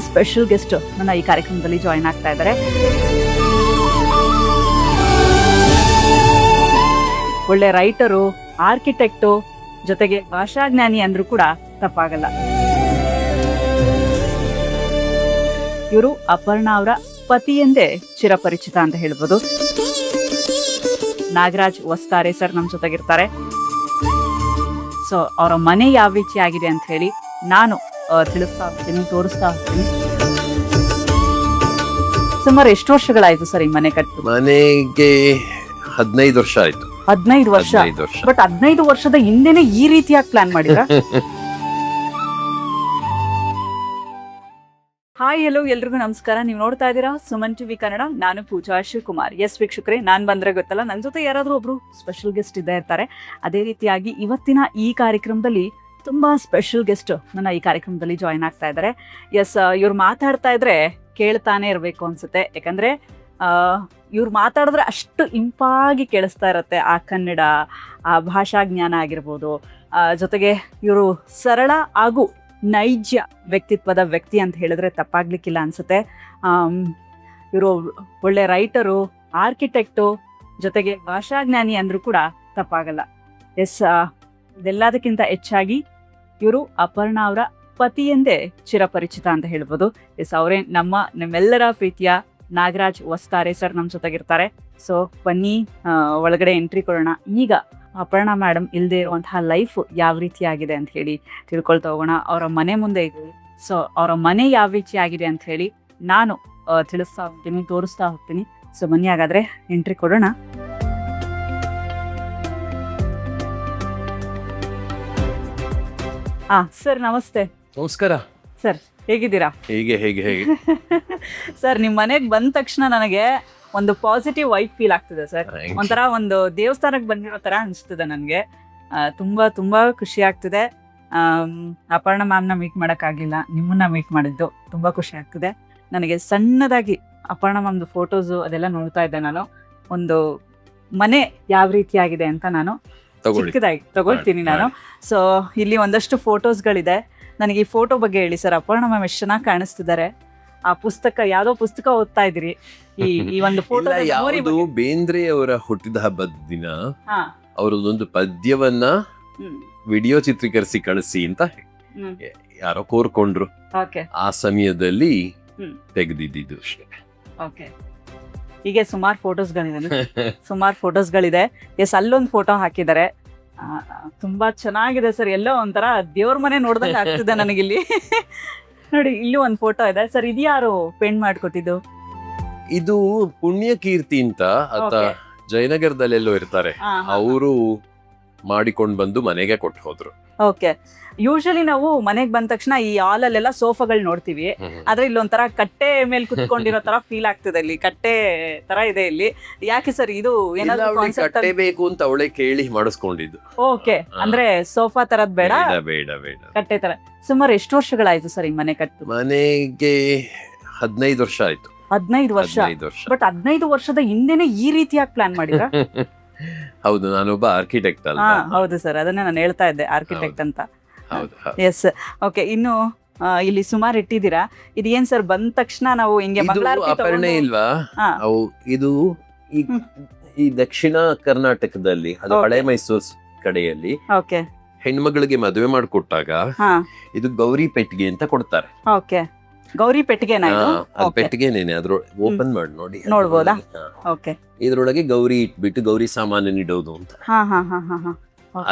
Special guest ನನ್ನ ಈ ಕಾರ್ಯಕ್ರಮದಲ್ಲಿ ಜಾಯಿನ್ ಆಗ್ತಾ ಇದ್ದಾರೆ. ಒಳ್ಳೆ ರೈಟರು, ಆರ್ಕಿಟೆಕ್ಟು, ಜೊತೆಗೆ ಭಾಷಾಜ್ಞಾನಿ ಅಂದ್ರೂ ಕೂಡ ತಪ್ಪಾಗಲ್ಲ. ಇವರು ಅಪರ್ಣಾ ಅವರ ಪತಿ ಎಂದೇ ಚಿರಪರಿಚಿತ ಅಂತ ಹೇಳ್ಬೋದು. ನಾಗರಾಜ್ ವಸ್ತಾರೆ ಸರ್ ನಮ್ಮ ಜೊತೆಗಿರ್ತಾರೆ. ಸೊ ಅವರ ಮನೆ ಯಾವ ರೀತಿ ಆಗಿದೆ ಅಂತ ಹೇಳಿ ನಾನು ತಿಳಿಸ್ತಾ ಹೋಗ್ತೀನಿ, ತೋರಿಸ್ತಾ ಹೋಗ್ತೀನಿ. ಸುಮಾರು ಎಷ್ಟು ವರ್ಷಗಳಾಯ್ತು ಸರ್ ಈ ಮನೆ ಕಟ್ಟು? ಮನೆಗೆ 15 ವರ್ಷ ಆಯ್ತು. 15 ವರ್ಷ. ಬಟ್ 15 ವರ್ಷದ ಹಿಂದೆನೆ ಈ ರೀತಿಯಾಗಿ ಪ್ಲಾನ್ ಮಾಡಿದ್ರ? ಹಾಯ್, ಎಲ್ಲೋ ಎಲ್ರಿಗೂ ನಮಸ್ಕಾರ. ನೀವು ನೋಡ್ತಾ ಇದ್ದೀರಾ ಸುಮನ್ ಟಿವಿ ಕನ್ನಡ. ನಾನು ಪೂಜಾ ಶಿವಕುಮಾರ್. ಎಸ್ ವೀಕ್ಷಕರೇ, ನಾನು ಬಂದ್ರೆ ಗೊತ್ತಲ್ಲ, ನನ್ನ ಜೊತೆ ಯಾರಾದ್ರೂ ಒಬ್ರು ಸ್ಪೆಷಲ್ ಗೆಸ್ಟ್ ಇದ್ದೇ ಇರ್ತಾರೆ. ಅದೇ ರೀತಿಯಾಗಿ ಇವತ್ತಿನ ಈ ಕಾರ್ಯಕ್ರಮದಲ್ಲಿ ತುಂಬಾ ಸ್ಪೆಷಲ್ ಗೆಸ್ಟ್ ನನ್ನ ಈ ಕಾರ್ಯಕ್ರಮದಲ್ಲಿ ಜಾಯಿನ್ ಆಗ್ತಾ ಇದ್ದಾರೆ. ಎಸ್, ಇವ್ರು ಮಾತಾಡ್ತಾ ಇದ್ರೆ ಕೇಳ್ತಾನೆ ಇರಬೇಕು ಅನ್ಸುತ್ತೆ. ಯಾಕಂದ್ರೆ ಇವ್ರು ಮಾತಾಡಿದ್ರೆ ಅಷ್ಟು ಇಂಪಾಗಿ ಕೇಳಿಸ್ತಾ ಇರತ್ತೆ. ಆ ಕನ್ನಡ, ಆ ಭಾಷಾ ಜ್ಞಾನ ಆಗಿರ್ಬೋದು. ಜೊತೆಗೆ ಇವರು ಸರಳ ಹಾಗೂ ನೈಜ ವ್ಯಕ್ತಿತ್ವದ ವ್ಯಕ್ತಿ ಅಂತ ಹೇಳಿದ್ರೆ ತಪ್ಪಾಗ್ಲಿಕ್ಕಿಲ್ಲ ಅನ್ಸುತ್ತೆ. ಇವರು ಒಳ್ಳೆ ರೈಟರು, ಆರ್ಕಿಟೆಕ್ಟು, ಜೊತೆಗೆ ಭಾಷಾಜ್ಞಾನಿ ಅಂದ್ರೂ ಕೂಡ ತಪ್ಪಾಗಲ್ಲ. ಎಸ್, ಇದೆಲ್ಲದಕ್ಕಿಂತ ಹೆಚ್ಚಾಗಿ ಇವರು ಅಪರ್ಣಾ ಅವರ ಪತಿ ಎಂದೇ ಚಿರಪರಿಚಿತ ಅಂತ ಹೇಳ್ಬೋದು. ಎಸ್, ಅವರೇ ನಮ್ಮೆಲ್ಲರ ಪ್ರೀತಿಯ ನಾಗರಾಜ್ ವಸ್ತಾರೆ ಸರ್ ನಮ್ಮ ಜೊತೆಗಿರ್ತಾರೆ. ಸೊ ಬನ್ನಿ ಒಳಗಡೆ ಎಂಟ್ರಿ ಕೊಡೋಣ. ಈಗ ಅಪರ್ಣಾ ಮೇಡಮ್ ಇಲ್ಲದೆ ಇರುವಂತಹ ಲೈಫ್ ಯಾವ ರೀತಿ ಆಗಿದೆ ಅಂತ ಹೇಳಿ ತಿಳ್ಕೊಳ್ತಾ ಹೋಗೋಣ. ಅವರ ಮನೆ ಮುಂದೆ ಇದ್ದೀವಿ. ಸೊ ಅವರ ಮನೆ ಯಾವ ರೀತಿ ಆಗಿದೆ ಅಂತ ಹೇಳಿ ನಾನು ತಿಳಿಸ್ತಾ ಹೋಗ್ತೀನಿ, ತೋರಿಸ್ತಾ ಹೋಗ್ತೀನಿ. ಸೊ ಬನ್ನಿ ಹಾಗಾದ್ರೆ ಎಂಟ್ರಿ ಕೊಡೋಣ. ಸರ್ ನಮಸ್ತೆ. ನಮಸ್ಕಾರ ಸರ್, ಹೇಗಿದ್ದೀರಾ? ಹೇಗೆ ಸರ್, ನಿಮ್ಮ ಮನೆಗೆ ಬಂದ ತಕ್ಷಣ ನನಗೆ ಒಂದು ಪಾಸಿಟಿವ್ ವೈಬ್ ಫೀಲ್ ಆಗ್ತಿದೆ ಸರ್. ಒಂಥರ ಒಂದು ದೇವಸ್ಥಾನಕ್ಕೆ ಬಂದಿರೋ ತರ ಅನಿಸ್ತದೆ ನನಗೆ. ತುಂಬಾ ಖುಷಿ ಆಗ್ತಿದೆ. ಅಪರ್ಣಾ ಮ್ಯಾಮ್ನ ಮೀಟ್ ಮಾಡೋಕ್ಕಾಗಲಿಲ್ಲ, ನಿಮ್ಮನ್ನ ಮೀಟ್ ಮಾಡಿದ್ದು ತುಂಬಾ ಖುಷಿ ಆಗ್ತಿದೆ ನನಗೆ. ಸಣ್ಣದಾಗಿ ಅಪರ್ಣಾ ಮ್ಯಾಮ್ದು ಫೋಟೋಸು ಅದೆಲ್ಲ ನೋಡ್ತಾ ಇದ್ದೆ ನಾನು. ಒಂದು ಮನೆ ಯಾವ ರೀತಿ ಆಗಿದೆ ಅಂತ ನಾನು ಚಿಕ್ಕದಾಗಿ ತಗೊಳ್ತೀನಿ ನಾನು. ಸೊ ಇಲ್ಲಿ ಒಂದಷ್ಟು ಫೋಟೋಸ್ಗಳಿದೆ. ನನಗೆ ಈ ಫೋಟೋ ಬಗ್ಗೆ ಹೇಳಿ ಸರ್. ಅಪರ್ಣಾ ಮ್ಯಾಮ್ ಎಷ್ಟು ಚೆನ್ನಾಗಿ ಕಾಣಿಸ್ತಿದ್ದಾರೆ. ಆ ಪುಸ್ತಕ, ಯಾವ್ದೋ ಪುಸ್ತಕ ಓದ್ತಾ ಇದ್ರಿ. ಈ ಒಂದು ಫೋಟೋ ಯಾವುದು ಬೇಂದ್ರೆ ಅವರ ಹುಟ್ಟಿದ ಹಬ್ಬದ ದಿನ ಅವರದೊಂದು ಪದ್ಯವನ್ನ ವಿಡಿಯೋ ಚಿತ್ರೀಕರಿಸಿ ಕಳಿಸಿ ಅಂತ ಯಾರೋ ಕೋರ್ಕೊಂಡ್ರು. ಆ ಸಮಯದಲ್ಲಿ ತೆಗೆದಿದ್ದು ಅಷ್ಟೇ. ಓಕೆ, ಹೀಗೆ ಸುಮಾರು ಫೋಟೋಸ್ಗಳಿದೆ. ಎಸ್, ಅಲ್ಲೊಂದು ಫೋಟೋ ಹಾಕಿದ್ದಾರೆ. ತುಂಬಾ ಚೆನ್ನಾಗಿದೆ ಸರ್. ಎಲ್ಲೋ ಒಂಥರ ದೇವ್ರ ಮನೆ ನೋಡ್ದಂಗೆ ಆಗ್ತಿದೆ ನನಗಿಲ್ಲಿ. ನೋಡಿ, ಇಲ್ಲೂ ಒಂದು ಫೋಟೋ ಇದೆ ಸರ್. ಇದು ಯಾರು ಪೇಂಟ್ ಮಾಡ್ಕೊಟ್ಟಿದ್ದು? ಇದು ಪುಣ್ಯಕೀರ್ತಿ ಅಂತ ಆತ ಜಯನಗರದಲ್ಲೆಲ್ಲೋ ಇರ್ತಾರೆ. ಅವರು ಮಾಡಿಕೊಂಡು ಬಂದು ಮನೆಗೆ ಕೊಟ್ಟು ಹೋದ್ರು. ಓಕೆ, ಯೂಶಲಿ ನಾವು ಮನೆಗೆ ಬಂದ ತಕ್ಷಣ ಈ ಹಾಲ್ ಅಲ್ಲೆಲ್ಲ ಸೋಫಾಗಳು ನೋಡ್ತೀವಿ. ಆದ್ರೆ ಇಲ್ಲೊಂಥರ ಕಟ್ಟೆ ಮೇಲೆ ಕುತ್ಕೊಂಡಿರೋ ತರ ಫೀಲ್ ಆಗ್ತದೆ. ಇಲ್ಲಿ ಕಟ್ಟೆ ತರ ಇದೆ ಇಲ್ಲಿ. ಯಾಕೆ ಸರ್ ಇದು ಏನಾದ್ರು ಕಟ್ಟೆ ಬೇಕು ಅಂತ ಅವಳೆ ಕೇಳಿ ಮಾಡಿಸ್ಕೊಂಡಿದ್ದು? ಓಕೆ, ಅಂದ್ರೆ ಸೋಫಾ ತರದ್ ಬೇಡ, ಕಟ್ಟೆ ತರ. ಸುಮಾರು ಎಷ್ಟು ವರ್ಷಗಳಾಯ್ತು ಸರ್ ಈ ಮನೆ ಕಟ್ಟು? ಮನೆಗೆ 15 ವರ್ಷ ಆಯ್ತು. 15 ವರ್ಷ. ಬಟ್ 15 ವರ್ಷದ ಹಿಂದೆನೆ ಈ ರೀತಿಯಾಗಿ ಪ್ಲಾನ್ ಮಾಡಿದ್ರ? ಹೌದು, ನಾನೊಬ್ಬ ಆರ್ಕಿಟೆಕ್ಟ್ ಅಲ್ಲ. ಹೌದು ಸರ್, ಅದನ್ನೇ ನಾನು ಹೇಳ್ತಾ ಇದ್ದೆ, ಆರ್ಕಿಟೆಕ್ಟ್ ಅಂತ. Yes, okay. ಇನ್ನು ಇಲ್ಲಿ ಸುಮಾರು ಇಟ್ಟಿದ್ದೀರಾ. ಇದು ಏನ್ ಸರ್, ಬಂದ ತಕ್ಷಣ ನಾವು ಹಿಂಗೆ ಅಪರ್ಣೆ ಇಲ್ವಾ? ಇದು ಈ ದಕ್ಷಿಣ ಕರ್ನಾಟಕದಲ್ಲಿ, ಅದು ಹಳೆ ಮೈಸೂರು ಕಡೆಯಲ್ಲಿ ಹೆಣ್ಮಗಳಿಗೆ ಮದುವೆ ಮಾಡಿಕೊಟ್ಟಾಗ ಇದು ಗೌರಿ ಪೆಟ್ಟಿಗೆ ಅಂತ ಕೊಡ್ತಾರೆ. ಓಕೆ, ಗೌರಿ ಪೆಟ್ಟಿಗೆ ಪೆಟ್ಟಿಗೆನೇನೆ. ಅದ್ರ ಓಪನ್ ಮಾಡಿ ನೋಡಿ, ನೋಡ್ಬೋದಾ? ಓಕೆ, ಇದ್ರೊಳಗೆ ಗೌರಿ ಇಟ್ಬಿಟ್ಟು ಗೌರಿ ಸಾಮಾನು ಇಡೋದು ಅಂತ.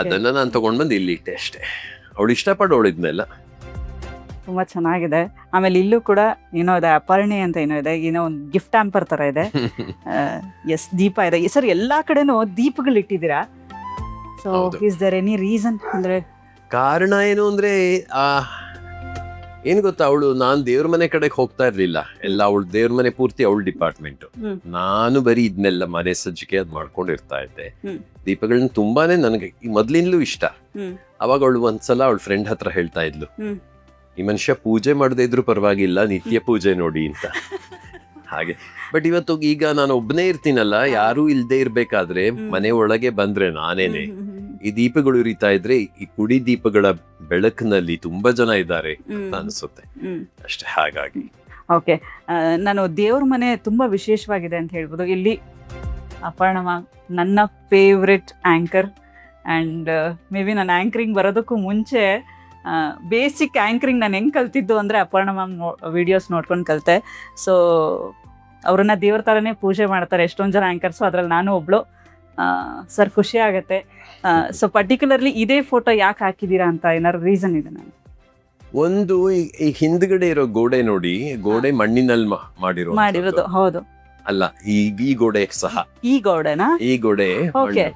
ಅದನ್ನ ನಾನು ತಗೊಂಡ್ ಬಂದು ಇಲ್ಲಿ ಇಟ್ಟೆ ಅಷ್ಟೇ. ಅವಳು ಇಷ್ಟಪಡೋಳಿದ್ನೆಲ್ಲ. ತುಂಬಾ ಚೆನ್ನಾಗಿದೆ. ಆಮೇಲೆ ಇಲ್ಲೂ ಕೂಡ ಏನೋ ಇದೆ, ಅಪರ್ಣೆ ಅಂತ ಏನೋ ಇದೆ, ಏನೋ ಒಂದು ಗಿಫ್ಟ್ ಹ್ಯಾಂಪರ್ ತರ ಇದೆ. ಎಸ್, ದೀಪ ಇದೆ ಸರ್. ಎಲ್ಲಾ ಕಡೆನೂ ದೀಪಗಳು ಇಟ್ಟಿದ್ದೀರಾ. So is there any reason? ಅಂದ್ರೆ ಕಾರಣ ಏನು ಅಂದ್ರೆ, ಏನ್ ಗೊತ್ತಾ, ಅವಳು ನಾನ್ ದೇವ್ರ ಮನೆ ಕಡೆಗೆ ಹೋಗ್ತಾ ಇರ್ಲಿಲ್ಲ. ಎಲ್ಲ ಅವಳು ದೇವ್ರ ಮನೆ ಪೂರ್ತಿ ಅವಳು ಡಿಪಾರ್ಟ್ಮೆಂಟ್. ನಾನು ಬರೀ ಇದನ್ನೆಲ್ಲ ಮನೆ ಸಜ್ಜಿಗೆ ಅದ್ ಮಾಡ್ಕೊಂಡಿರ್ತಾ ಇದ್ದೆ. ದೀಪಗಳನ್ನ ತುಂಬಾನೇ ನನಗೆ ಮೊದ್ಲಿಂದಲೂ ಇಷ್ಟ. ಅವಾಗ ಅವಳು ಒಂದ್ಸಲ ಅವಳ ಫ್ರೆಂಡ್ ಹತ್ರ ಹೇಳ್ತಾ ಇದ್ಲು, ಈ ಮನುಷ್ಯ ಪೂಜೆ ಮಾಡದೇ ಇದ್ರು ಪರವಾಗಿಲ್ಲ, ನಿತ್ಯ ಪೂಜೆ ನೋಡಿ ಅಂತ. ಹಾಗೆ. ಬಟ್ ಇವತ್ತು ಈಗ ನಾನು ಒಬ್ಬನೇ ಇರ್ತೀನಲ್ಲ, ಯಾರು ಇಲ್ದೇ ಇರ್ಬೇಕಾದ್ರೆ ಮನೆ ಒಳಗೆ ಬಂದ್ರೆ ನಾನೇನೆ ಈ ದೀಪಗಳು ಉರಿತಾ ಇದ್ರೆ ಈ ಪುಡಿ ದೀಪಗಳ ಬೆಳಕಿನಲ್ಲಿ ತುಂಬಾ ಜನ ಇದ್ದಾರೆ ಅಂತ ಅನ್ಸುತ್ತೆ ಅಷ್ಟೇ. ಹಾಗಾಗಿ ಓಕೆ, ನಾನು ದೇವ್ರ ಮನೆ ತುಂಬಾ ವಿಶೇಷವಾಗಿದೆ ಅಂತ ಹೇಳ್ಬೋದು. ಇಲ್ಲಿ ಅಪರ್ಣ ಮ್ಯಾಮ್ ನನ್ನ favourite anchor, and may be ನಾನು ಆ್ಯಂಕರಿಂಗ್ ಬರೋದಕ್ಕೂ ಮುಂಚೆ ಬೇಸಿಕ್ ಆ್ಯಂಕರಿಂಗ್ ನಾನು ಹೆಂಗೆ ಕಲ್ತಿದ್ದು ಅಂದರೆ ಅಪರ್ಣ ಮ್ಯಾಮ್ ವಿಡಿಯೋಸ್ ನೋಡ್ಕೊಂಡು ಕಲಿತೆ. ಸೊ ಅವ್ರನ್ನ ದೇವ್ರ ಥರನೇ ಪೂಜೆ ಮಾಡ್ತಾರೆ ಎಷ್ಟೊಂದು ಜನ ಆ್ಯಂಕರ್ಸು, ಅದರಲ್ಲಿ ನಾನು ಒಬ್ಳು. ಸರ್ ಖುಷಿ ಆಗುತ್ತೆ. ಸೊ ಪರ್ಟಿಕ್ಯುಲರ್ಲಿ ಇದೇ ಫೋಟೋ ಯಾಕೆ ಹಾಕಿದ್ದೀರಾ ಅಂತ ಏನಾದ್ರು ರೀಸನ್ ಇದೆ? ನಾನು ಒಂದು ಈ ಹಿಂದ್ಗಡೆ ಇರೋ ಗೋಡೆ ನೋಡಿ, ಗೋಡೆ ಮಣ್ಣಿನಲ್ಲಿ ಮಾಡಿರೋದು. ಹೌದು, ಅಲ್ಲ ಈ ಗೋಡೆ ಸಹ ಈ ಗೋಡೆನಾ? ಈ ಗೋಡೆ ಓಕೆ,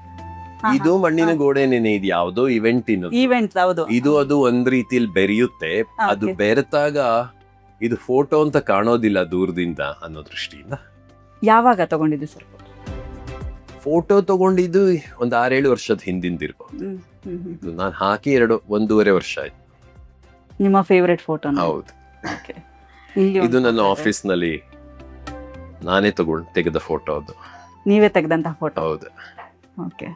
ಇದು ಮಣ್ಣಿನ ಗೋಡೆನೇನೆ. ಇದು ಯಾವ್ದೋ ಇವೆಂಟ್ ಹೌದು. ಇದು ಅದು ಒಂದ್ ರೀತಿಯಲ್ಲಿ ಬೆರೆಯುತ್ತೆ. ಅದು ಬೆರೆತಾಗ ಇದು ಫೋಟೋ ಅಂತ ಕಾಣೋದಿಲ್ಲ ದೂರದಿಂದ ಅನ್ನೋ ದೃಷ್ಟಿಯಿಂದ. ಯಾವಾಗ ತಗೊಂಡಿದ್ದು ಸರ್ ಫೋಟೋ ತಗೊಂಡಿದ್ದು ಒಂದು 6-7 ವರ್ಷದ ಹಿಂದಿಂದಿರ್ಬೋದು. ನಾನು ಹಾಕಿ 1-1.5 ವರ್ಷ ಆಯ್ತು. ನಿಮ್ಮ ಫೇವ್ರೆಟ್ ಫೋಟೋ? ಹೌದು. ಇದು ನನ್ನ ಆಫೀಸ್ ನಲ್ಲಿ ನಾನೇ ತೆಗೆದ ಫೋಟೋ. ಅದು ನೀವೇ ತೆಗೆದಂತ ಫೋಟೋ? ಹೌದು. Okay,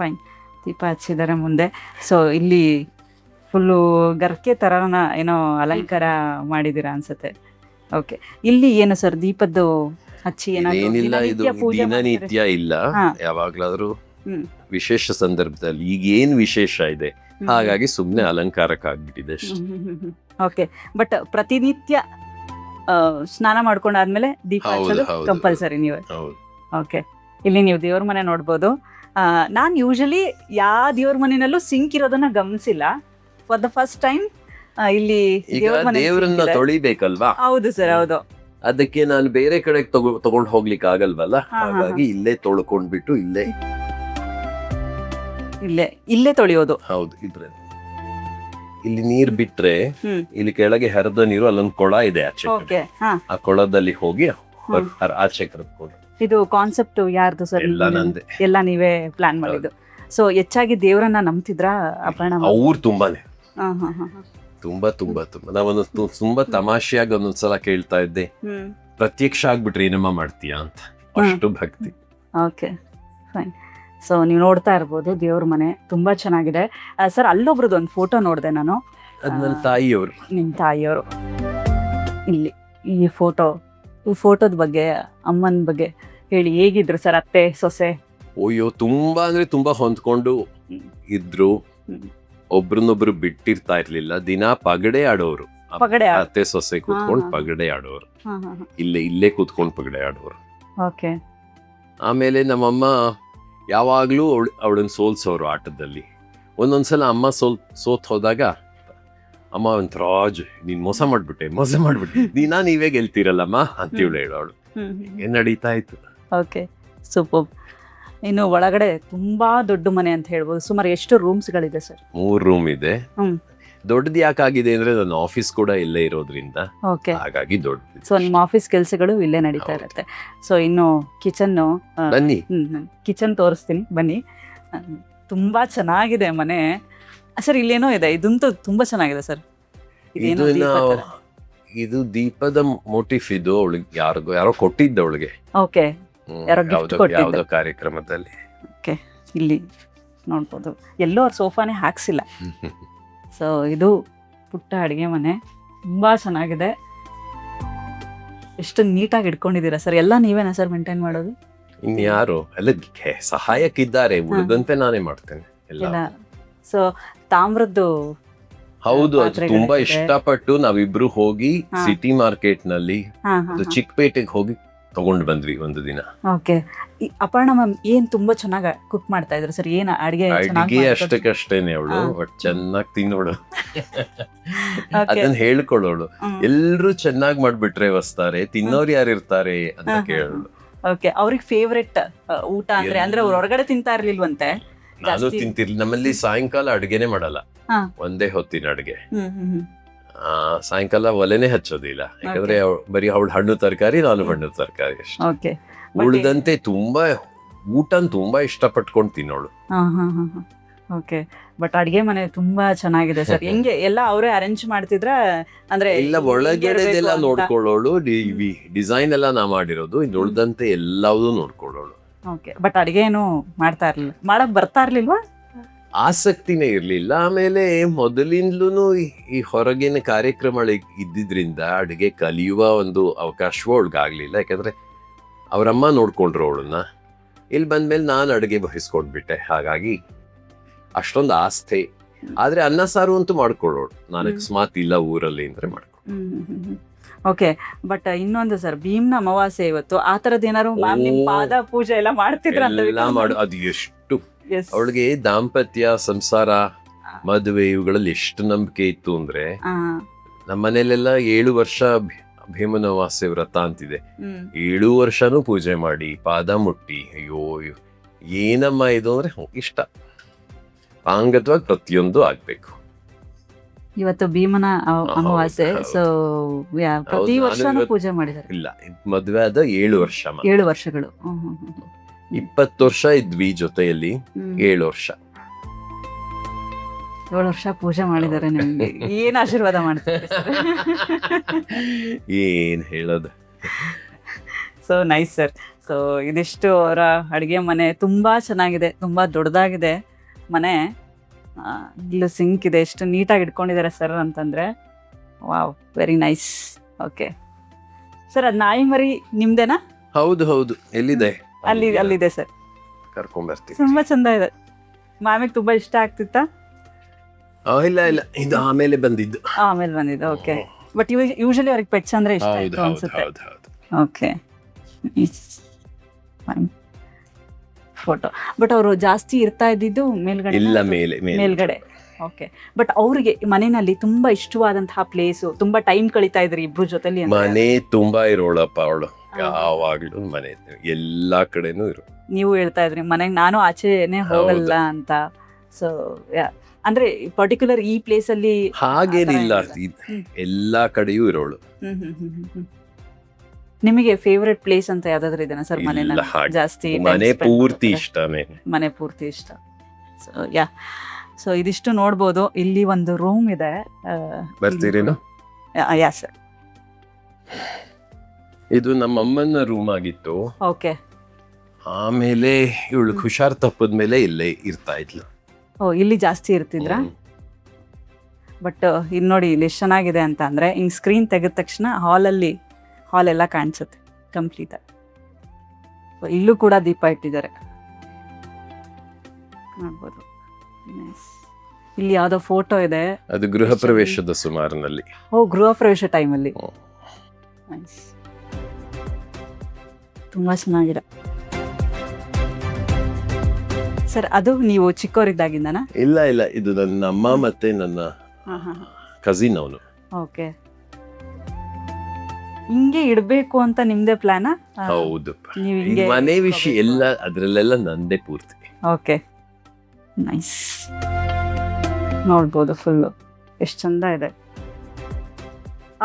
fine. ದೀಪ ಹಚ್ಚಿದ್ದಾರೆ ಮುಂದೆ. ಸೊ ಇಲ್ಲಿ ಫುಲ್ಲು ಗರ್ಕೆ ಥರನ ಏನೋ ಅಲಂಕಾರ ಮಾಡಿದ್ದೀರಾ ಅನ್ಸುತ್ತೆ. ಓಕೆ, ಇಲ್ಲಿ ಏನು ಸರ್ ದೀಪದ್ದು ಹಚ್ಚಿ ಏನಿಲ್ಲ, ಇದು ದಿನನಿತ್ಯ ಇಲ್ಲ, ಯಾವಾಗ್ಲಾದ್ರೂ ವಿಶೇಷ ಸಂದರ್ಭದಲ್ಲಿ. ಈಗ ಏನ್ ವಿಶೇಷ ಇದೆ ಹಾಗಾಗಿ ಸುಮ್ನೆ ಅಲಂಕಾರಕ್ಕಾಗ್ಬಿಟ್ಟಿದೆ ಅಷ್ಟೇ. ಓಕೆ, ಬಟ್ ಪ್ರತಿನಿತ್ಯ ಸ್ನಾನ ಮಾಡ್ಕೊಂಡಾದ್ಮೇಲೆ ದೀಪ ಹಚ್ಚೋದು ಕಂಪಲ್ಸರಿ ನೀವೇ? ಓಕೆ, ಇಲ್ಲಿ ನೀವು ದೇವ್ರ ಮನೆ ನೋಡ್ಬೋದು. ನಾನು ಯೂಶಲಿ ಯಾವ ದೇವ್ರ ಮನೆಯಲ್ಲೂ ಸಿಂಕ್ ಇರೋದನ್ನ ಗಮನಿಸಿಲ್ಲ. ಫಾರ್ ದ ಫಸ್ಟ್ ಟೈಮ್ ಇಲ್ಲಿ ದೇವರನ್ನ ತೊಳಿಬೇಕಲ್ವಾ? ಹೌದು ಸರ್, ಹೌದು. ಅದಕ್ಕೆ ನಾನು ಬೇರೆ ಕಡೆಗೆ ತಗೊಂಡು ಹೋಗ್ಲಿಕ್ಕೆ ಆಗಲ್ವಲ್ಲ, ಹಾಗಾಗಿ ಇಲ್ಲೇ ತೊಳ್ಕೊಂಡ್ಬಿಟ್ಟು ಇಲ್ಲೇ ತೊಳೆಯೋದು. ಹೌದು. ಇಲ್ಲಿ ನೀರ್ ಬಿಟ್ರೆ ಇಲ್ಲಿ ಕೆಳಗೆ ಹರಿದ ನೀರು ಅಲ್ಲೊಂದು ಕೊಳ ಇದೆ ಆಚೆ. ಆ ಕೊಳದಲ್ಲಿ ಹೋಗಿ ಆಚೆ ಕರೆದುಕೊಂಡು. ಇದು ಕಾನ್ಸೆಪ್ಟ್ ಯಾರ್ದು ಸರ್? ಎಲ್ಲ ನಂದೆ. ಎಲ್ಲ ನೀವೇ ಪ್ಲಾನ್ ಮಾಡಿದ್ದು. ಸೊ ಹೆಚ್ಚಾಗಿ ದೇವರನ್ನ ನಂಬ್ತಿದ್ರ ಅಪರ್ಣ? ಅವ್ರು ತುಂಬಾನೇ ತುಂಬಾ ನಾವೊಂದು ತುಂಬಾ ತಮಾಷೆಯಾಗಿ ಒಂದೊಂದ್ಸಲ ಕೇಳ್ತಾ ಇದ್ದೆ, ಪ್ರತ್ಯಕ್ಷ ಆಗ್ಬಿಟ್ರೆ ಏನಮ್ಮ ಮಾಡ್ತೀಯಾ ಅಂತ. ಅಷ್ಟು ಭಕ್ತಿ. Okay, fine. ಸೊ ನೀವು ನೋಡ್ತಾ ಇರ್ಬೋದು ದೇವ್ರ ಮನೆ ತುಂಬಾ ಚೆನ್ನಾಗಿದೆ. ಸರ್ ಅಲ್ಲೊಬ್ರದ್ದು ಒಂದು ಫೋಟೋ ನೋಡಿದೆ ನಾನು. ಅದು ನನ್ನ ತಾಯಿಯವರು. ನಿಮ್ಮ ತಾಯಿಯವರು. ಇಲ್ಲಿ ಈ ಫೋಟೋದ ಬಗ್ಗೆ, ಅಮ್ಮನ ಬಗ್ಗೆ ಹೇಳಿ. ಹೇಗಿದ್ರು ಸರ್ ಅತ್ತೆ ಸೊಸೆ? ಅಯ್ಯೋ, ತುಂಬಾ ಅಂದ್ರೆ ತುಂಬಾ ಹೊಂದ್ಕೊಂಡು ಇದ್ರು. ಒಬ್ರನ್ನೊಬ್ರು ಬಿಟ್ಟಿರ್ತಾ ಇರ್ಲಿಲ್ಲ. ದಿನ ಪಗಡೆ ಆಡೋರು. ಅತ್ತೆ ಸೊಸೆ ಕೂತ್ಕೊಂಡು ಪಗಡೆ ಆಡೋರು. ಇಲ್ಲೇ ಕೂತ್ಕೊಂಡು ಪಗಡೆ ಆಡೋರು. ಓಕೆ. ಆಮೇಲೆ ನಮ್ಮಮ್ಮ ಯಾವಾಗ್ಲೂ ಅವಳನ್ನ ಸೋಲ್ಸೋರು ಆಟದಲ್ಲಿ. ಒಂದೊಂದ್ಸಲ ಅಮ್ಮ ಸೋತ್ ಹೋದಾಗ ಅಮ್ಮ ರಾಜ್ ನೀನ್ ಮೋಸ ಮಾಡ್ಬಿಟ್ಟೆ ದಿನ ನೀವೇ ಗೆಲ್ತೀರಲ್ಲಮ್ಮ ಅಂತ ಇವಳು ಹೇಳೋಳು. ಏನ್ ನಡೀತಾ ಇತ್ತು. Okay, super. ಇನ್ನು ಒಳಗಡೆ ತುಂಬಾ ದೊಡ್ಡ ಮನೆ ಅಂತ ಹೇಳ್ಬೋದು. ಸುಮಾರು ಎಷ್ಟು ರೂಮ್ಸ್ಗಳಿದೆ ಸರ್? 3 ರೂಮ್ ಇದೆ. ದೊಡ್ಡದು ಯಾಕಾಗಿದೆ ಅಂದ್ರೆ ನನ್ನ ಆಫೀಸ್ ಕೂಡ ಇಲ್ಲೇ ಇರೋದ್ರಿಂದ ಹಾಗಾಗಿ ದೊಡ್ಡದು. ಸೊ ನಿಮ್ಮ ಆಫೀಸ್ ಕೆಲಸಗಳು ಇಲ್ಲೇ ನಡೀತಾ ಇರುತ್ತೆ. ಸೊ ಇನ್ನು ಬನ್ನಿ, ಕಿಚನ್ ತೋರಿಸ್ತೀನಿ ಬನ್ನಿ. ತುಂಬಾ ಚೆನ್ನಾಗಿದೆ ಮನೆ ಸರ್. ಇಲ್ಲೇನೋ ಇದೆ, ಇದಂತೂ ತುಂಬಾ ಚೆನ್ನಾಗಿದೆ ಸರ್. ಇದು ದೀಪದ ಮೋಟಿಫ್. ಇದು ಅವಳಿಗೆ ಯಾರೋ ಕೊಟ್ಟಿದ್ದ ಅವಳಿಗೆ. ಓಕೆ, ಯಾವ್ದೋ ಕಾರ್ಯಕ್ರಮದಲ್ಲಿ. ಓಕೆ, ಇಲ್ಲಿ ನೋಡ್ಬೋದು. ಎಲ್ಲೋ ಅವ್ರ ಸೋಫಾನೇ ಹಾಕ್ಸಿಲ್ಲ. ಸೊ ಇದು ಪುಟ್ಟ ಅಡುಗೆ ಮನೆ, ತುಂಬಾ ಚೆನ್ನಾಗಿದೆ. ಎಷ್ಟು ನೀಟಾಗಿ ಇಟ್ಕೊಂಡಿದ್ದೀರಾ ಸರ್. ಎಲ್ಲ ನೀವೇನಾ ಸರ್ ಮೇಂಟೈನ್ ಮಾಡೋದು? ಇನ್ಯಾರು ಎಲ್ಲ ಸಹಾಯಕ್ಕಿದ್ದಾರೆ, ಉಳಿದಂತೆ ನಾನೇ ಮಾಡ್ತೇನೆ ಎಲ್ಲ. ಸೊ ತಾಮ್ರದ್ದು? ಹೌದು, ಅದು ತುಂಬಾ ಇಷ್ಟಪಟ್ಟು ನಾವಿಬ್ರು ಹೋಗಿ ಸಿಟಿ ಮಾರ್ಕೆಟ್ ನಲ್ಲಿ ಚಿಕ್ಕಪೇಟೆಗೆ ಹೋಗಿ ತಗೊಂಡು ಬಂದ್ವಿ ಒಂದು ದಿನ. ಓಕೆ. ಅಪರ್ಣ ಮ್ಯಾಮ್ ಏನ್ ತುಂಬಾ ಚೆನ್ನಾಗಿ ಕುಕ್ ಮಾಡ್ತಾ ಇದ್ರು ಸರ್? ಏನ್ ಅಡಿಗೆ ಅಷ್ಟಕ್ಕಷ್ಟೇನೆ ಅವಳು, ಬಟ್ ಚೆನ್ನಾಗಿ ತಿನ್ನೋಳು. ಅದನ್ನ ಹೇಳ್ಕೊಳ್ಳೋಳು. ಎಲ್ರು ಚೆನ್ನಾಗಿ ಮಾಡ್ಬಿಟ್ರೆ ವಸ್ತಾರೆ, ತಿನ್ನೋರು ಯಾರು ಇರ್ತಾರೆ ಅಂತ ಕೇಳೋಳು. ಓಕೆ, ಅವ್ರಿಗೆ ಫೇವ್ರೆಟ್ ಊಟ ಅಂದ್ರೆ ಅವ್ರು ಹೊರಗಡೆ ತಿಂತಾ ಇರ್ಲಿಲ್ವಂತೆ? ನಾನು ತಿಂತಿರ್ಲಿ. ನಮ್ಮಲ್ಲಿ ಸಾಯಂಕಾಲ ಅಡ್ಗೆನೆ ಮಾಡಲ್ಲ, ಒಂದೇ ಹೊತ್ತಿನ ಅಡ್ಗೆ. ಸಾಯಂಕಾಲ ಒಲೆನೆ ಹಚ್ಚೋದಿಲ್ಲ, ಯಾಕಂದ್ರೆ ಬರೀ ಅವಳು ಹಣ್ಣು ತರಕಾರಿ, ನಾನು ಹಣ್ಣು ತರಕಾರಿ ಅಷ್ಟೇ. ಉಳಿದಂತೆ ತುಂಬಾ ಊಟನ್ ತುಂಬಾ ಇಷ್ಟಪಟ್ಕೊಂಡು ತಿನ್ನೋಳು. ಓಕೆ, ಬಟ್ ಅಡ್ಗೆ ಮನೆ ತುಂಬಾ ಚೆನ್ನಾಗಿದೆ ಸರ್. ಹೆಂಗೆ ಎಲ್ಲ ಅವರೇ ಅರೇಂಜ್ ಮಾಡ್ತಿದ್ರ? ಅಂದ್ರೆ ಎಲ್ಲ ಒಳಗಡೆದೆಲ್ಲ ನೋಡ್ಕೊಳ್ಳೋಳು, ಡಿಸೈನ್ ಎಲ್ಲ ನಾ ಮಾಡಿರೋದು. ಇನ್ನು ಉಳಿದಂತೆ ಎಲ್ಲವೂ ನೋಡ್ಕೊಳ್ಳೋಳು. ಓಕೆ, ಬಟ್ ಅಡ್ಗೆ ಏನು ಮಾಡ್ತಾ ಇರ್ಲಿಲ್ಲ? ಮಾಡಕ್ ಬರ್ತಾ ಇರ್ಲಿಲ್ವಾ? ಆಸಕ್ತಿನೇ ಇರ್ಲಿಲ್ಲ. ಆಮೇಲೆ ಮೊದಲಿಂದಲೂ ಈ ಹೊರಗಿನ ಕಾರ್ಯಕ್ರಮಗಳು ಇದ್ದಿದ್ರಿಂದ ಅಡುಗೆ ಕಲಿಯುವ ಒಂದು ಅವಕಾಶವೂ ಅವಳಿಗಾಗ್ಲಿಲ್ಲ. ಯಾಕಂದ್ರೆ ಅವರಮ್ಮ ನೋಡ್ಕೊಂಡ್ರು ಅವಳನ್ನ. ಇಲ್ಲಿ ಬಂದ್ಮೇಲೆ ನಾನು ಅಡುಗೆ ಬಹಿಸ್ಕೊಂಡ್ಬಿಟ್ಟೆ. ಹಾಗಾಗಿ ಅಷ್ಟೊಂದು ಆಸ್ಥೆ. ಆದ್ರೆ ಅನ್ನ ಸಾರು ಅಂತೂ ಮಾಡ್ಕೊಳ್ಳೋಳು. ನಾನು ಅಕಸ್ಮಾತ್ ಇಲ್ಲ ಊರಲ್ಲಿ ಅಂದ್ರೆ ಮಾಡ್ಕೊಳ್ಳೋಳು. ಓಕೆ, ಬಟ್ ಇನ್ನೊಂದು ಸರ್, ಭೀಮ್ನ ಅಮಾವಾಸ್ಯೆ ಇವತ್ತು, ಆ ತರದ್ ಏನಾರು ಮ್ಯಾಮ್ ನಿಮ್ ಪಾದ ಪೂಜೆ ಎಲ್ಲ ಮಾಡ್ತಿದ್ರ ಅಂತ? ಎಲ್ಲ ಮಾಡು. ಅದು ಎಷ್ಟು ಅವಳಿಗೆ ದಾಂಪತ್ಯ ಸಂಸಾರ ಮದುವೆ ಇವುಗಳಲ್ಲಿ ಎಷ್ಟು ನಂಬಿಕೆ ಇತ್ತು ಅಂದ್ರೆ, ನಮ್ಮ ಮನೇಲೆಲ್ಲ 7 ವರ್ಷ ಭೀಮನ ಅಮಾವಾಸ್ಯೆ ವ್ರತ ಅಂತಿದೆ. 7 ವರ್ಷನೂ ಪೂಜೆ ಮಾಡಿ ಪಾದ ಮುಟ್ಟಿ, ಅಯ್ಯೋ ಏನಮ್ಮ ಇದು ಅಂದ್ರೆ ಇಷ್ಟ. ಪಾಂಗತವಾಗಿ ಪ್ರತಿಯೊಂದು ಆಗ್ಬೇಕು. ಇವತ್ತು ಭೀಮನ ಅಮಾವಾಸ್ಯೆ, ಸೊ ಪ್ರತಿ ವರ್ಷನೂ ಪೂಜೆ ಮಾಡಿದ್ದಾರೆ. ಇಲ್ಲ, ಮದುವೆ ಆದ 7 ವರ್ಷ, 7 ವರ್ಷಗಳು. 20 ವರ್ಷ ಇದ್ವಿ ಜೊತೆಯಲ್ಲಿ, 7 ವರ್ಷ 7 ವರ್ಷ ಪೂಜೆ ಮಾಡಿದ್ದಾರೆ. ನಿಮ್ಗೆ ಏನ್ ಆಶೀರ್ವಾದ ಮಾಡ್ತಾರೆ? ಏನ್ ಹೇಳೋದು. So nice sir. ಸೊ ಇದಿಷ್ಟು ಅವರ ಅಡುಗೆ ಮನೆ. ತುಂಬಾ ಚೆನ್ನಾಗಿದೆ, ತುಂಬಾ ದೊಡ್ಡದಾಗಿದೆ ಮನೆ. ಇಲ್ಲೂ ಸಿಂಕ್ ಇದೆ, ಎಷ್ಟು ನೀಟಾಗಿ ಇಟ್ಕೊಂಡಿದ್ದಾರೆ ಸರ್ ಅಂತಂದ್ರೆ, wow, very nice. Okay sir, ಅದು ನಾಯಿ ಮರಿ ನಿಮ್ದೇನಾ? ಹೌದು ಹೌದು. ಎಲ್ಲಿದೆ? ಅಲ್ಲಿದೆ ಸರ್, ಕರ್ಕೊಂಡ್ ಬರ್ತೀನಿ. ತುಂಬಾ ಚಂದ ಇದೆ. ಮಾಮಿಗೆ ತುಂಬಾ ಇಷ್ಟ ಆಗ್ತಿತ್ತಾ? ಇಲ್ಲ ಇಲ್ಲ, ಇದು ಆಮೇಲೆ ಬಂದಿದ್ದು. ಆಮೇಲೆ ಬಂದಿದ್ದು. ಓಕೆ, ಬಟ್ ಯೂಶಲಿ ಅವ್ರಿಗೆ ಪೆಟ್ಸ್ ಅಂದ್ರೆ ಇಷ್ಟ ಅನ್ಸುತ್ತೆ. Okay, photo. ಬಟ್ ಅವರು ಜಾಸ್ತಿ ಇರ್ತಾ ಇದ್ದಿದ್ದು ಮೇಲ್ಗಡೆ? ಇಲ್ಲ, ಮೇಲ್ಗಡೆ. ಓಕೆ, ಬಟ್ ಅವ್ರಿಗೆ ಮನೆಯಲ್ಲಿ ತುಂಬಾ ಇಷ್ಟವಾದಂತಹ ಪ್ಲೇಸು, ತುಂಬಾ ಟೈಮ್ ಕಳೀತಾ ಇದ್ರಿ ಇಬ್ರು ಜೊತೆಲಿ? ಮನೆ ತುಂಬಾ ಇರೋಳಪ್ಪ ಅವಳು, ಯಾವಾಗ್ಲೂ ಮನೆ ಎಲ್ಲಾ ಕಡೆನೂ ಇರು. ನೀವು ಹೇಳ್ತಾ ಇದ್ರಿ ಮನೆಗೆ ನಾನು ಆಚೆನೆ ಹೋಗಲ್ಲ ಅಂತ. ಸೊ ಅಂದ್ರೆ ಪರ್ಟಿಕ್ಯುಲರ್ ಈ ಪ್ಲೇಸ್ ಅಲ್ಲಿ ಹಾಗೇನಿಲ್ಲ, ಎಲ್ಲಾ ಕಡೆಯೂ ಇರೋಳು. ನಿಮಗೆ ಫೇವರೆಟ್ ಪ್ಲೇಸ್ ಅಂತ ಯಾವ್ದಾದ್ರು ಇದೆನಾ ಸರ್ ಮನೆಯಲ್ಲಿ? ಜಾಸ್ತಿ ಮನೆ ಪೂರ್ತಿ ಇಷ್ಟ. ಮನೆ ಪೂರ್ತಿ ಇಷ್ಟ. ಸೊ ಯಾ, ಸೊ ಇದಿಷ್ಟು ನೋಡ್ಬೋದು. ಇಲ್ಲಿ ಒಂದು ರೂಮ್ ಇದೆ. ಬರ್ತೀರೇನು? ಯಾ ಸರ್. ಇದು ನಮ್ಮ ಅಮ್ಮನ ರೂಮ್ ಆಗಿತ್ತು. ಓಕೆ. ಆಮೇಲೆ ಇವಳು ಹುಷಾರ್ ತಪ್ಪದ್ಮೇಲೆ ಇಲ್ಲೇ ಇರ್ತಾ ಇದ್ಲು. ಓ, ಇಲ್ಲಿ ಜಾಸ್ತಿ ಇರ್ತಿದ್ರ? ಬಟ್ ಇಲ್ಲಿ ನೋಡಿ, ಇಲ್ಲಿ ಎಷ್ಟು ಚೆನ್ನಾಗಿದೆ ಅಂತ ಅಂದ್ರೆ, ಹಿಂಗ್ ಸ್ಕ್ರೀನ್ ತೆಗೆದ ತಕ್ಷಣ ಹಾಲ್ ಎಲ್ಲ ಕಾಣಿಸುತ್ತೆ ಕಂಪ್ಲೀಟ್. ಇಲ್ಲೂ ಕೂಡ ದೀಪ ಇಟ್ಟಿದ್ದಾರೆ, ನೋಡ್ಬೋದು. ಇಲ್ಲಿ ಯಾವ್ದೋ ಫೋಟೋ ಇದೆ. ಅದು ಗೃಹ ಪ್ರವೇಶದ ಸುಮಾರಿನಲ್ಲಿ. ಓ, ಗೃಹ ಪ್ರವೇಶ ಟೈಮಲ್ಲಿ. ತುಂಬಾ ಚೆನ್ನಾಗಿದೆ ಸರ್. ಅದು ನೀವು ಚಿಕ್ಕವರಿದ್ದಾಗಿಂದನಾ? ಇಲ್ಲ ಇಲ್ಲ, ಇದು ನನ್ನ ಅಮ್ಮ ಮತ್ತೆ ನನ್ನ ಕಸಿನ್ ಅವನು. ಓಕೆ, ಹಿಂಗೆ ಇಡ್ಬೇಕು ಅಂತ ನಿಮ್ದೇ ಪ್ಲಾನ್? ಹೌದು, ಮನೆ ವಿಷಯ ಎಲ್ಲ ಅದ್ರಲ್ಲೆಲ್ಲ ನಂದೇ ಪೂರ್ತಿ. Okay, nice. ನೋಡ್ಬೋದು ಫುಲ್ಲು ಎಷ್ಟು ಚಂದ ಇದೆ.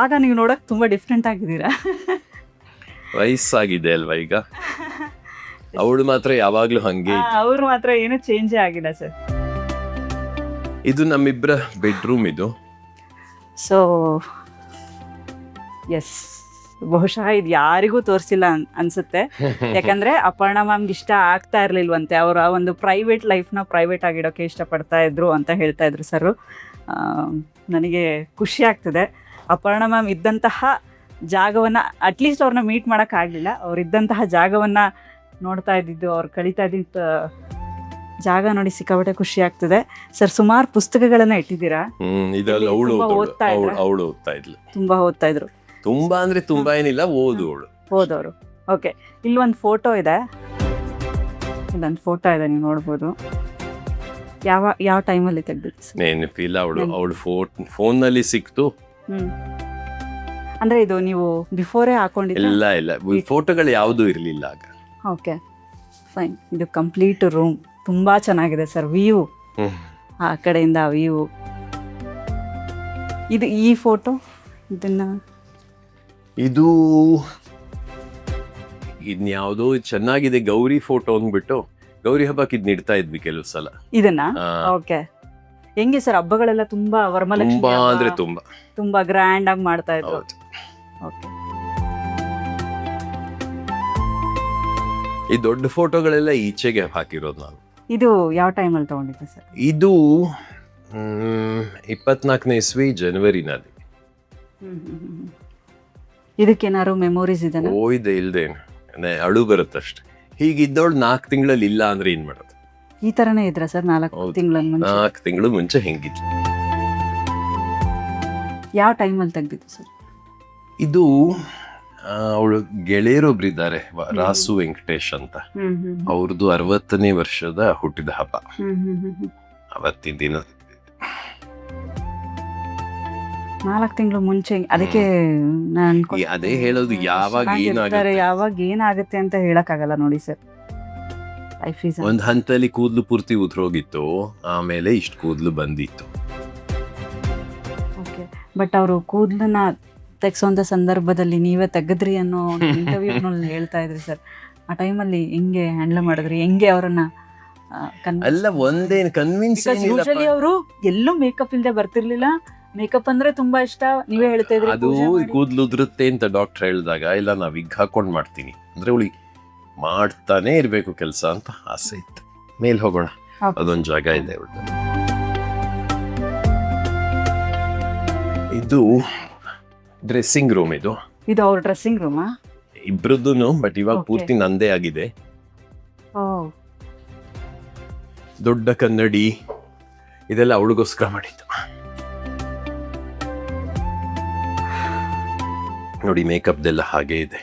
ಆಗ ನೀವು ನೋಡಕ್ ತುಂಬಾ ಡಿಫ್ರೆಂಟ್ ಆಗಿದ್ದೀರಾ. ವಯಸ್ಸಾಗಿದೆ ಅಲ್ವಾ ಈಗ. ಅವಳು ಮಾತ್ರ ಯಾವಾಗ್ಲೂ ಹಂಗೆ. ಅವ್ರು ಮಾತ್ರ ಏನು ಚೇಂಜೇ ಆಗಿಲ್ಲ ಸರ್. ಇದು ನಮ್ಮಿಬ್ಬರ ಬೆಡ್ರೂಮ್ ಇದು. ಸೊ ಎಸ್, ಬಹುಶಃ ಇದು ಯಾರಿಗೂ ತೋರಿಸಿಲ್ಲ ಅನ್ಸುತ್ತೆ. ಯಾಕಂದ್ರೆ ಅಪರ್ಣಾ ಮ್ಯಾಮ್ಗೆ ಇಷ್ಟ ಆಗ್ತಾ ಇರ್ಲಿಲ್ವಂತೆ. ಅವರ ಒಂದು ಪ್ರೈವೇಟ್ ಲೈಫ್ನ ಪ್ರೈವೇಟ್ ಆಗಿಡೋಕೆ ಇಷ್ಟಪಡ್ತಾ ಇದ್ರು ಅಂತ ಹೇಳ್ತಾ ಇದ್ರು ಸರ್. ನನಗೆ ಖುಷಿ ಆಗ್ತಿದೆ. ಅಪರ್ಣಾ ಮ್ಯಾಮ್ ಇದ್ದಂತಹ ಜಾಗವನ್ನ ಅಟ್ಲೀಸ್ಟ್ ಅವ್ರನ್ನ ಮೀಟ್ ಮಾಡಕ್ ಆಗ್ಲಿಲ್ಲ. ಅವ್ರು ಇದ್ದಂತಹ ಜಾಗವನ್ನ ನೋಡ್ತಾ ಇದ್ದಿದ್ದು, ಅವ್ರು ಕಳೀತಾ ಇದ್ದಿದ್ದ ಜಾಗ ನೋಡಿ ಸಿಕ್ಕಾಪಟ್ಟೆ ಖುಷಿ ಆಗ್ತಿದೆ ಸರ್. ಸುಮಾರು ಪುಸ್ತಕಗಳನ್ನ ಇಟ್ಟಿದ್ದೀರಾ. ತುಂಬಾ ಓದ್ತಾ ಇದ್ರು. ತುಂಬಾ ಅಂದ್ರೆ ತುಂಬಾ ಏನಿಲ್ಲ, ಓದೋರು. ಓಕೆ, ಇಲ್ಲೊಂದು ಫೋಟೋ ಇದೆ. ಇಲ್ಲೊಂದು ಫೋಟೋ ಇದೆ, ನೀವು ನೋಡ್ಬೋದು. ಯಾವ ಟೈಮಲ್ಲಿ ತೆಗ್ದಿತ್ತು? ನೆನಪಿಲ್ಲ. ಅವಳು ಫೋನ್ನಲ್ಲಿ ಸಿಕ್ತು. ಅಂದ್ರೆ ಇದು ನೀವು ಬಿಫೋರೇ ಹಾಕೊಂಡಿಲ್ಲ? ಇಲ್ಲ, ಫೋಟೋಗಳು ಯಾವುದು ಇರಲಿಲ್ಲ ಆಗ. Okay, fine. ಇದು ಕಂಪ್ಲೀಟ್ ರೂಮ್. ತುಂಬಾ ಚೆನ್ನಾಗಿದೆ ಸರ್. ವ್ಯೂ, ಆ ಕಡೆಯಿಂದ ವ್ಯೂ. ಇದು ಈ ಫೋಟೋ ಇದು ಇನ್ಯಾವುದೋ ಚೆನ್ನಾಗಿದೆ. ಗೌರಿ ಫೋಟೋ ಅಂದ್ಬಿಟ್ಟು ಗೌರಿ ಹಬ್ಬಕ್ಕೆ ಇದ್ ಇಡ್ತಾ ಇದ್ವಿ ಕೆಲವು ಸಲ. ಇದನ್ನ? ಓಕೆ. ಹೆಂಗೆ ಸರ್ ಹಬ್ಬಗಳೆಲ್ಲ ತುಂಬಾ ವರಮಹಾಲಕ್ಷ್ಮಿ ಅಂದ್ರೆ ತುಂಬಾ ಗ್ರ್ಯಾಂಡ್ ಆಗಿ ಮಾಡ್ತಾ ಇದ್ರು? ಓಕೆ. ಈ ದೊಡ್ಡ ಫೋಟೋಗಳೆಲ್ಲ ಈಚೆಗೆ ಹಾಕಿರೋದು ನಾನು. ಇದು ಯಾವ ಟೈಮಲ್ಲಿ ತೊಗೊಂಡಿದ್ದೆ ಸರ್? ಇದು 24ನೇ ಇಸ್ವಿ ಜನವರಿನಲ್ಲಿ. ಇದಕ್ಕೇನಾದ್ರು ಮೆಮೊರೀಸ್ ಇದೆನಾ? ಇದೆ ಇಲ್ದೇನು ಅಳು ಬರುತ್ತಷ್ಟೆ. ಹೀಗಿದ್ದವಳು 4 ತಿಂಗಳಲ್ಲಿ ಇಲ್ಲ ಅಂದ್ರೆ ಏನ್ ಮಾಡೋದು? ಈ ತರನೇ ಇದ್ರ ಸರ್ 4 ತಿಂಗಳ ಮುಂಚೆ? 4 ತಿಂಗಳು ಮುಂಚೆ ಹೆಂಗಿತ್ತು. ಯಾವ ಟೈಮಲ್ಲಿ ತೆಗ್ದಿತ್ತು ಸರ್? ಇದು ಅವಳು ಗೆಳೆಯರೊಬ್ರಿದ್ದಾರೆ, ರಾಸು ವೆಂಕಟೇಶ್ ಅಂತ. ಅವ್ರದ್ದು 60ನೇ ವರ್ಷದ ಹುಟ್ಟಿದ ಹಬ್ಬ. ಅವತ್ತಿನ ದಿನ 4 ತಿಂಗಳು ಮುಂಚೆ. ಅದಕ್ಕೆ ನಾನು ಅದೇ ಹೇಳೋದು, ಯಾವಾಗ ಏನಾಗುತ್ತೆ ಅಂತ ಹೇಳಕ್ಕಾಗಲ್ಲ ನೋಡಿ ಸರ್. ಒಂದ್ ಹಂತದಲ್ಲಿ ಕೂದಲು ಪೂರ್ತಿ ಉದ್ರೋಗಿತ್ತು, ಆಮೇಲೆ ಇಷ್ಟು ಕೂದಲು ಬಂದಿತ್ತು. ಬಟ್ ಅವರು ಕೂದಲನ್ನ ತೆಗ್ಸೋಂಥ ಸಂದರ್ಭದಲ್ಲಿ ನೀವೇ ತೆಗೆದ್ರಿ ಅನ್ನೋ ಇಂಟರ್ವ್ಯೂನಲ್ಲಿ ಹೇಳ್ತಾ ಇದ್ರಿ ಸರ್. ಆ ಟೈಮಲ್ಲಿ ಹೆಂಗೆ ಹ್ಯಾಂಡಲ್ ಮಾಡಿದ್ರಿ, ಹೆಂಗೆ ಅವರನ್ನ ಅಲ್ಲ ಒಂದೇನು ಕನ್ವಿನ್ಸ್? ಯೂಶಲಿ ಅವರು ಎಲ್ಲೂ ಮೇಕಪ್ ಇಲ್ಲದೆ ಬರ್ತಿರ್ಲಿಲ್ಲ. ಮೇಕಪ್ ಅಂದ್ರೆ ತುಂಬಾ ಇಷ್ಟ, ನೀವೇ ಹೇಳ್ತಾ ಇದ್ರಿ. ಅದು ಕೂದಲು ಉದುರುತ್ತೆ ಅಂತ ಡಾಕ್ಟರ್ ಹೇಳಿದಾಗ, ಇಲ್ಲ ನಾ ವಿಗ್ ಹಾಕೊಂಡ್ ಮಾಡ್ತೀನಿ ಅಂದ್ರೆ ಅವಳಿಗೆ ಮಾಡ್ತಾನೆ ಇರ್ಬೇಕು ಕೆಲಸ ಅಂತ ಆಸೆ ಇತ್ತು. ಮೇಲ್ ಹೋಗೋಣ, ಅದೊಂದು ಜಾಗ ಇದೆ ಅವಳ್ದು. ಇದು ಡ್ರೆಸ್ಸಿಂಗ್ ರೂಮ್. ಇದು ಅವ್ರ ಡ್ರೆಸ್ಸಿಂಗ್ ರೂಮಾ? ಇಬ್ರದ್ದು, ಬಟ್ ಇವಾಗ ಪೂರ್ತಿ ನಂದೇ ಆಗಿದೆ. ದೊಡ್ಡ ಕನ್ನಡಿ ಇದೆಲ್ಲ ಅವಳಿಗೋಸ್ಕರ ಮಾಡಿದ್ದು. ನೋಡಿ ಮೇಕಪ್ದೆಲ್ಲ ಹಾಗೆ ಇದೆ,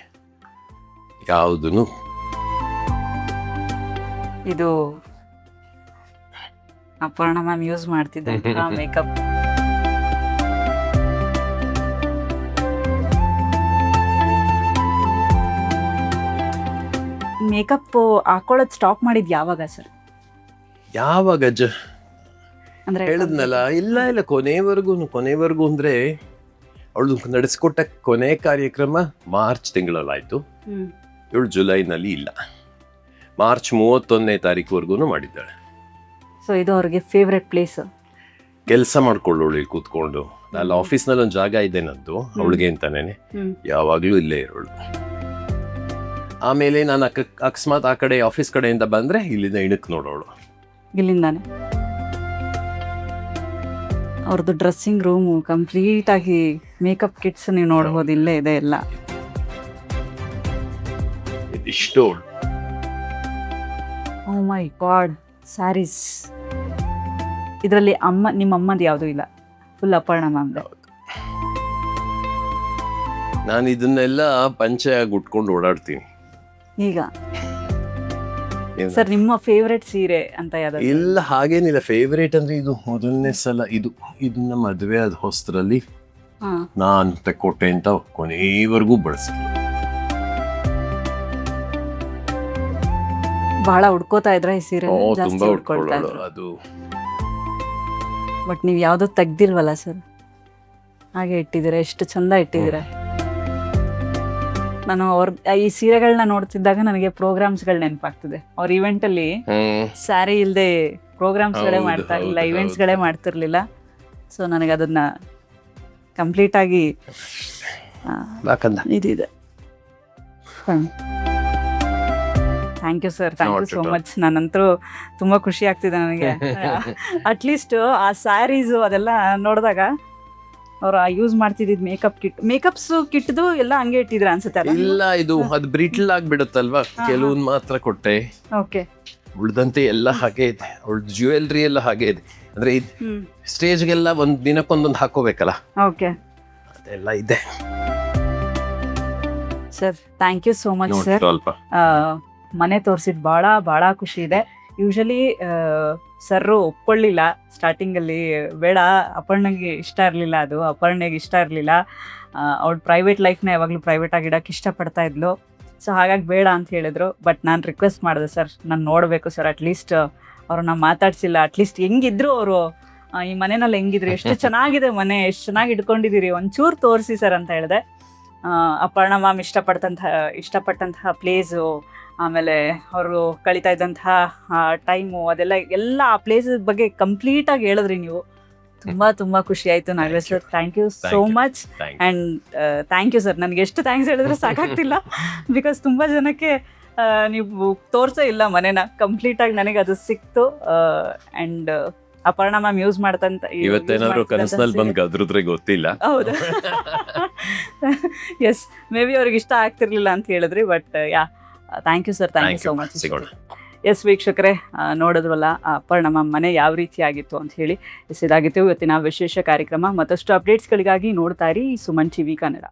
ಯಾವುದೂ. ಇದು ಅಪರ್ಣ ಮ್ಯಾಮ್ ಯೂಸ್ ಮಾಡ್ತಿದ್ದೆ ಮೇಕಪ್. ಮೇಕಪ್ ಹಾಕೊಳ್ಳೋದು ಸ್ಟಾಪ್ ಮಾಡಿದ್ ಯಾವಾಗ ಸರ್? ಯಾವಾಗ ಅಂದ್ರೆ ಹೇಳಿದ್ನಲ್ಲ, ಇಲ್ಲ ಕೊನೆವರೆಗೂ ಅಂದ್ರೆ ಅವಳು ನಡೆಸ್ಕೊಟ್ಟ ಕೊನೆ ಕಾರ್ಯಕ್ರಮ ಮಾರ್ಚ್ ತಿಂಗಳಲ್ಲಾಯ್ತು. ಇವಳು ಜುಲೈನಲ್ಲಿ ಇಲ್ಲ, ಮಾರ್ಚ್ 31ನೇ ತಾರೀಕುವರೆಗೂ ಮಾಡಿದ್ದಾಳೆ. ಸೊ ಇದು ಅವ್ರಿಗೆ ಫೇವ್ರೆಟ್ ಪ್ಲೇಸ್. ಕೆಲಸ ಮಾಡ್ಕೊಳ್ಳೋಳು ಇಲ್ಲಿ ಕೂತ್ಕೊಂಡು. ಅಲ್ಲಿ ಆಫೀಸ್ನಲ್ಲಿ ಒಂದು ಜಾಗ ಇದೆ ನಂದು ಅವಳಿಗೆ ಅಂತಾನೇನೆ, ಯಾವಾಗ್ಲೂ ಇಲ್ಲೇ ಇರೋಳು. ಆಮೇಲೆ ನಾನು ಅಕಸ್ಮಾತ್ ಆ ಕಡೆ ಆಫೀಸ್ ಕಡೆಯಿಂದ ಬಂದ್ರೆ ಇಲ್ಲಿಂದ ಇಣಕ್ ನೋಡೋಳು. ಇಲ್ಲಿಂದಾನೆ ಅವ್ರದ್ದು ಡ್ರೆಸ್ಸಿಂಗ್ ರೂಮು ಕಂಪ್ಲೀಟ್ ಆಗಿ ಮೇಕಪ್ ಕಿಟ್ಸ್ ನೀವು ನೋಡ್ಬೋದು, ಇಲ್ಲೇ ಇದೆ ಎಲ್ಲ. ಇದಿಷ್ಟು ಓ ಮೈ ಗಾಡ್, ಸ್ಯಾರೀಸ್. ಇದರಲ್ಲಿ ನಿಮ್ಮ ಅಮ್ಮದು ಯಾವುದೂ ಇಲ್ಲ, ಫುಲ್ ಅಪರ್ಣ ಮ್ಯಾಮ್ದೆ. ನಾನು ಇದನ್ನೆಲ್ಲ ಪಂಚೆಯಾಗಿ ಉಟ್ಕೊಂಡು ಓಡಾಡ್ತೀನಿ ಈಗ. ಸರ್ ನಿಮ್ಮ ಫೇವ್ರೆಟ್ ಸೀರೆ ಅಂತ ಯಾವ್ದು? ಇಲ್ಲ ಹಾಗೇನಿಲ್ಲ. ಫೇವ್ರೇಟ್ ಅಂದ್ರೆ ಇದು ಮೊದಲನೇ ಸಲ ಇದನ್ನ ಮದುವೆ ಆದ ಹೊಸರಲ್ಲಿ ನಾನು ತೆಕ್ಕೊಟ್ಟೆ ಅಂತ ಕೊನೆವರೆಗೂ ಬಳಸಿಲ್ಲ. ಬಹಳ ಉಡ್ಕೋತಾ ಇದ್ರ ಈ ಸೀರೆ? ತುಂಬಾ ಉಡ್ಕೊಳ್ಳೋಳು ಅದು. ಬಟ್ ನೀವು ಯಾವ್ದು ತೆಗ್ದಿಲ್ವಲ್ಲ ಸರ್, ಹಾಗೆ ಇಟ್ಟಿದ್ದೀರಾ, ಎಷ್ಟು ಚಂದ ಇಟ್ಟಿದ್ದೀರಾ. ನಾನು ಈ ಸೀರೆಗಳನ್ನ ನೋಡ್ತಿದ್ದಾಗ ನನಗೆ ಪ್ರೋಗ್ರಾಮ್ಸ್ಗಳು ನೆನಪಾಗ್ತಿದೆ. ಅವ್ರ ಇವೆಂಟ್ ಅಲ್ಲಿ ಸ್ಯಾರಿ ಇಲ್ಲದೆ ಪ್ರೋಗ್ರಾಮ್ಸ್ಗಳೇ ಮಾಡ್ತಾ ಇಲ್ಲ, ಇವೆಂಟ್ಸ್ಗಳೇ ಮಾಡ್ತಿರ್ಲಿಲ್ಲ. ಸೊ ನನಗೆ ಅದನ್ನ ಕಂಪ್ಲೀಟ್ ಆಗಿ ಇದಿದೆ. Thank you sir, thank you so much. ನಾನಂತರೂ ತುಂಬ ಖುಷಿ ಆಗ್ತಿದೆ ನನಗೆ. ಅಟ್ಲೀಸ್ಟ್ ಆ ಸ್ಯಾರೀಸು ಅದೆಲ್ಲ ನೋಡಿದಾಗ ಅವ್ರು ಯೂಸ್ ಮಾಡ್ತಿದ್ದ ಮೇಕಪ್ಸ್ ಕಿಟ್ದು ಎಲ್ಲ ಹಂಗೆ ಇಟ್ಟಿದ್ರ ಅನ್ಸುತ್ತೆ. ಇಲ್ಲ, ಇದು ಅದು ಬ್ರಿಟಲ್ ಆಗ್ಬಿಡುತ್ತಲ್ವಾ, ಕೆಲವೊಂದು ಮಾತ್ರ ಕೊಟ್ಟೆ. ಓಕೆ, ಉಳ್ದಂತೆ ಎಲ್ಲ ಹಾಗೆ ಇದೆ. ಅವಳ ಜ್ಯುವೆಲ್ರಿ ಎಲ್ಲ ಹಾಗೆ ಇದೆ. ಅಂದ್ರೆ ಸ್ಟೇಜ್ಗೆಲ್ಲ ಒಂದ್ ದಿನಕ್ಕೊಂದೊಂದು ಹಾಕೋಬೇಕಲ್ಲ. ಓಕೆ, ಅದೆಲ್ಲ ಇದೆ. Sir thank you so much sir. ಮನೆ ತೋರಿಸಿದ್ ಭಾಳ ಖುಷಿ ಇದೆ. ಯೂಶಲಿ ಸರ್ರು ಒಪ್ಕೊಳ್ಳಿಲ್ಲ ಸ್ಟಾರ್ಟಿಂಗಲ್ಲಿ, ಬೇಡ ಅಪರ್ಣಗೆ ಇಷ್ಟ ಇರಲಿಲ್ಲ, ಅದು ಅಪರ್ಣೆಗೆ ಇಷ್ಟ ಇರಲಿಲ್ಲ. ಅವಳು ಪ್ರೈವೇಟ್ ಲೈಫ್ನ ಯಾವಾಗಲೂ ಪ್ರೈವೇಟ್ ಆಗಿಡೋಕೆ ಇಷ್ಟಪಡ್ತಾ ಇದ್ಲು. ಸೊ ಹಾಗಾಗಿ ಬೇಡ ಅಂತ ಹೇಳಿದ್ರು. ಬಟ್ ನಾನು ರಿಕ್ವೆಸ್ಟ್ ಮಾಡಿದೆ, ಸರ್ ನಾನು ನೋಡಬೇಕು ಸರ್, ಅಟ್ಲೀಸ್ಟ್ ಅವ್ರನ್ನ ಮಾತಾಡ್ಸಿಲ್ಲ, ಅಟ್ಲೀಸ್ಟ್ ಹೆಂಗಿದ್ರು ಅವರು ಈ ಮನೆಯಲ್ಲಿ ಹೆಂಗಿದ್ರು, ಎಷ್ಟು ಚೆನ್ನಾಗಿದೆ ಮನೆ, ಎಷ್ಟು ಚೆನ್ನಾಗಿ ಇಟ್ಕೊಂಡಿದ್ದೀರಿ, ಒಂಚೂರು ತೋರಿಸಿ ಸರ್ ಅಂತ ಹೇಳಿದೆ. ಅಪರ್ಣ ಮ್ಯಾಮ್ ಇಷ್ಟಪಟ್ಟಂತಹ ಪ್ಲೇಸು, ಆಮೇಲೆ ಅವರು ಕಳೀತಾ ಇದ್ದಂತಹ ಟೈಮು, ಎಲ್ಲ ಆ ಪ್ಲೇಸ್ ಬಗ್ಗೆ ಕಂಪ್ಲೀಟಾಗಿ ಹೇಳಿದ್ರಿ ನೀವು. ತುಂಬ ಖುಷಿ ಆಯಿತು Nagaraj sir. Thank you so much. And thank you sir. ನನಗೆ ಎಷ್ಟು ಥ್ಯಾಂಕ್ಸ್ ಹೇಳಿದ್ರೆ ಸಾಕಾಗ್ತಿಲ್ಲ, ಬಿಕಾಸ್ ತುಂಬ ಜನಕ್ಕೆ ನೀವು ತೋರ್ಸೇ ಇಲ್ಲ ಮನೆನ, ಕಂಪ್ಲೀಟಾಗಿ ನನಗೆ ಅದು ಸಿಕ್ತು. ಆ್ಯಂಡ್ ಅಪರ್ಣ ಮ್ಯಾಮ್ ಯೂಸ್ ಮಾಡ್ತಂತ ಇವತ್ತೇನಾದ್ರು ಕನಸಿನಲ್ಲಿ ಬಂದು ಗದ್ರಿದ್ರೆ ಗೊತ್ತಿಲ್ಲ. ಹೌದಾ? ಎಸ್, ಮೇ ಬಿ ಅವ್ರಿಗೆ ಇಷ್ಟ ಆಗ್ತಿರ್ಲಿಲ್ಲ ಅಂತ ಹೇಳಿದ್ರಿ, but ya, thank you sir, thank you so much. ಸಿಗೋಣ. ಎಸ್ ವೀಕ್ಷಕರೇ, ನೋಡಿದ್ರಲ್ಲ ಅಪರ್ಣ ಮ್ಯಾಮ್ ಮನೆ ಯಾವ ರೀತಿಯಾಗಿತ್ತು ಅಂತ ಹೇಳಿ. ಇದಾಗಿತ್ತು ಇವತ್ತಿನ ವಿಶೇಷ ಕಾರ್ಯಕ್ರಮ. ಮತ್ತಷ್ಟು ಅಪ್ಡೇಟ್ಸ್ಗಳಿಗಾಗಿ ನೋಡ್ತಾ ಇರಿ ಸುಮನ್ ಟಿವಿ ಕನ್ನಡ.